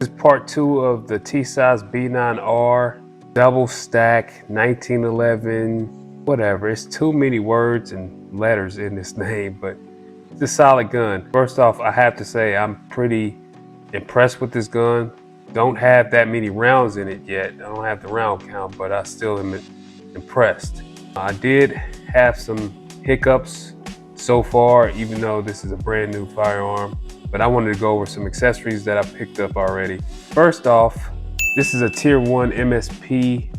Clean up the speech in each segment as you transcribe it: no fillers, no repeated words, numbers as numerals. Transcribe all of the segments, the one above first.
This is part 2 of the Tisas B9r double stack 1911, whatever. It's too many words and letters in this name, but it's a solid gun. First off, I have to say I'm pretty impressed with this gun. Don't have that many rounds in it yet. I don't have the round count, but I still am impressed. I did have some hiccups so far, even though this is a brand new firearm. But I wanted to go over some accessories that I picked up already. First off, this is a tier 1 MSP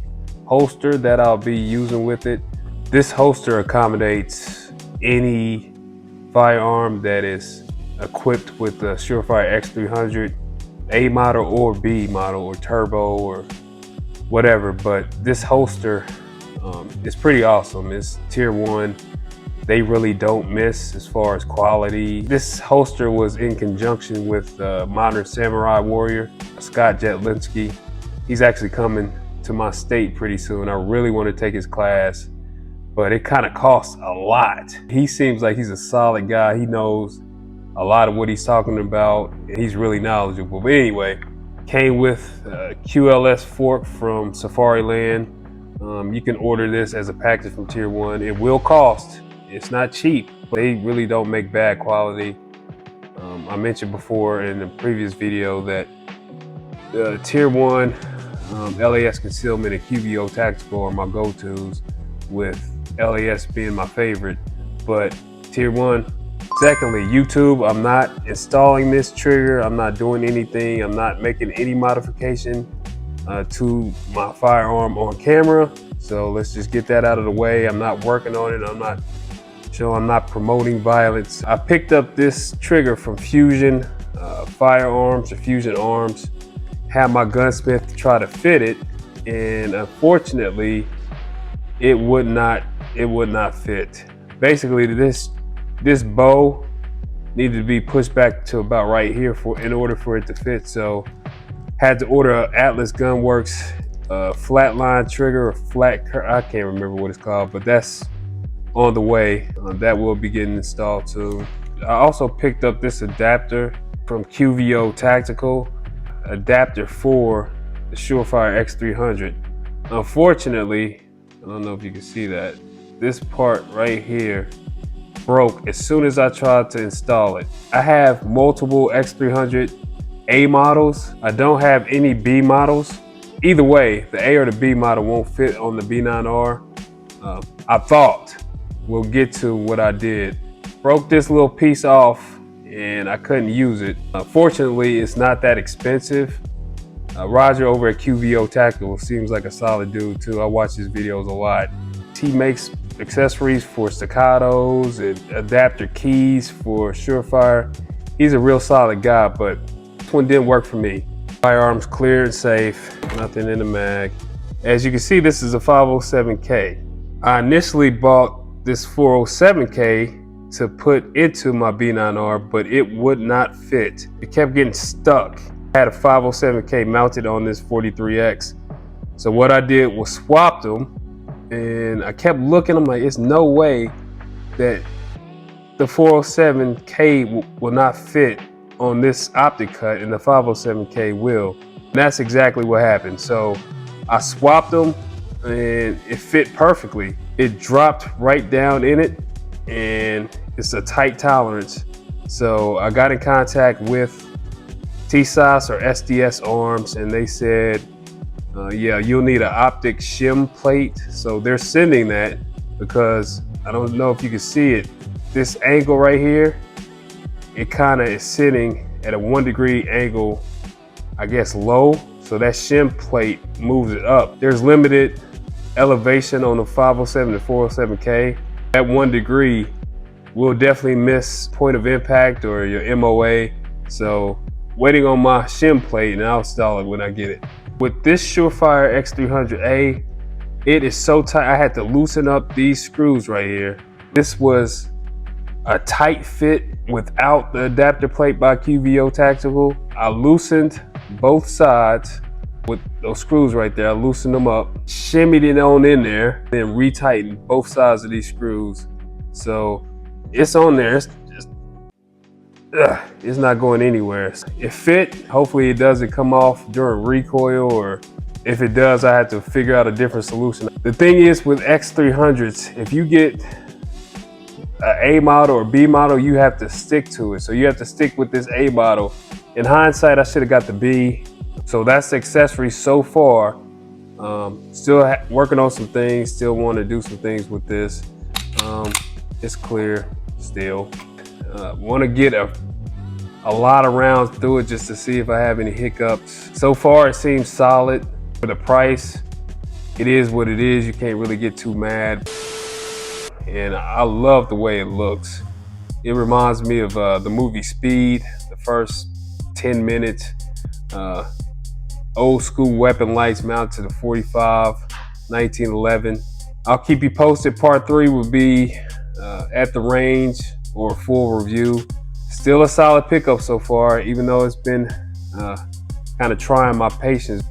holster that I'll be using with it. This holster accommodates any firearm that is equipped with the Surefire X300, A model or B model or turbo or whatever. But this holster is pretty awesome. It's tier 1. They really don't miss as far as quality. This holster was in conjunction with Modern Samurai Warrior, Scott Jetlinski. He's actually coming to my state pretty soon. I really want to take his class, but it kind of costs a lot. He seems like he's a solid guy. He knows a lot of what he's talking about, and he's really knowledgeable. But anyway, came with a QLS fork from Safariland. You can order this as a package from tier 1. It will cost. It's not cheap. They really don't make bad quality. I mentioned before in the previous video that tier 1 LAS concealment and QVO tactical are my go-tos, with LAS being my favorite. But tier 1. Secondly, YouTube. I'm not installing this trigger. I'm not doing anything. I'm not making any modification to my firearm on camera. So let's just get that out of the way. I'm not working on it. I'm not promoting violence. I picked up this trigger from Fusion Firearms or Fusion Arms. Had my gunsmith try to fit it, and unfortunately, it would not fit. Basically, this bow needed to be pushed back to about right here in order for it to fit. So, had to order an Atlas Gunworks flatline trigger or I can't remember what it's called, but that's on the way. That will be getting installed soon. I also picked up this adapter from QVO Tactical, adapter for the Surefire X300. Unfortunately, I don't know if you can see that, this part right here broke as soon as I tried to install it. I have multiple X300 A models. I don't have any B models. Either way, the A or the B model won't fit on the B9R. I thought. We'll get to what I did. Broke this little piece off and I couldn't use it. Fortunately, it's not that expensive. Roger over at QVO Tactical seems like a solid dude too. I watch his videos a lot. He makes accessories for staccatos and adapter keys for Surefire. He's a real solid guy, but this one didn't work for me. Firearms clear and safe, nothing in the mag. As you can see, this is a 507K. I initially bought this 407K to put into my B9R, but it would not fit. It kept getting stuck. I had a 507K mounted on this 43X. So what I did was swap them, and I kept looking. I'm like, it's no way that the 407K will not fit on this optic cut, and the 507K will. And that's exactly what happened. So I swapped them, and it fit perfectly. It dropped right down in it, and it's a tight tolerance. So I got in contact with Tisas or SDS Arms, and they said, yeah, you'll need an optic shim plate. So they're sending that because I don't know if you can see it. This angle right here, it kind of is sitting at a 1 degree angle, I guess low. So that shim plate moves it up. There's limited elevation on the 507 to 407K. At 1 degree, we'll definitely miss point of impact or your MOA. So waiting on my shim plate, and I'll install it when I get it. With this Surefire X300A, it is so tight. I had to loosen up these screws right here. This was a tight fit without the adapter plate by QVO Tactical. I loosened both sides with those screws right there. I loosened them up, shimmied it on in there, then retightened both sides of these screws. So it's on there. it's not going anywhere. It fit. Hopefully it doesn't come off during recoil, or if it does, I have to figure out a different solution. The thing is with X300s, if you get an A model or B model, you have to stick to it. So you have to stick with this A model. In hindsight, I should have got the B. So that's the accessory so far. Still working on some things, still want to do some things with this. It's clear still. Want to get a lot of rounds through it just to see if I have any hiccups. So far it seems solid. For the price, it is what it is. You can't really get too mad. And I love the way it looks. It reminds me of the movie Speed, the first 10 minutes. Old school weapon lights mounted to the 45, 1911. I'll keep you posted. Part 3 will be at the range or full review. Still a solid pickup so far, even though it's been kind of trying my patience.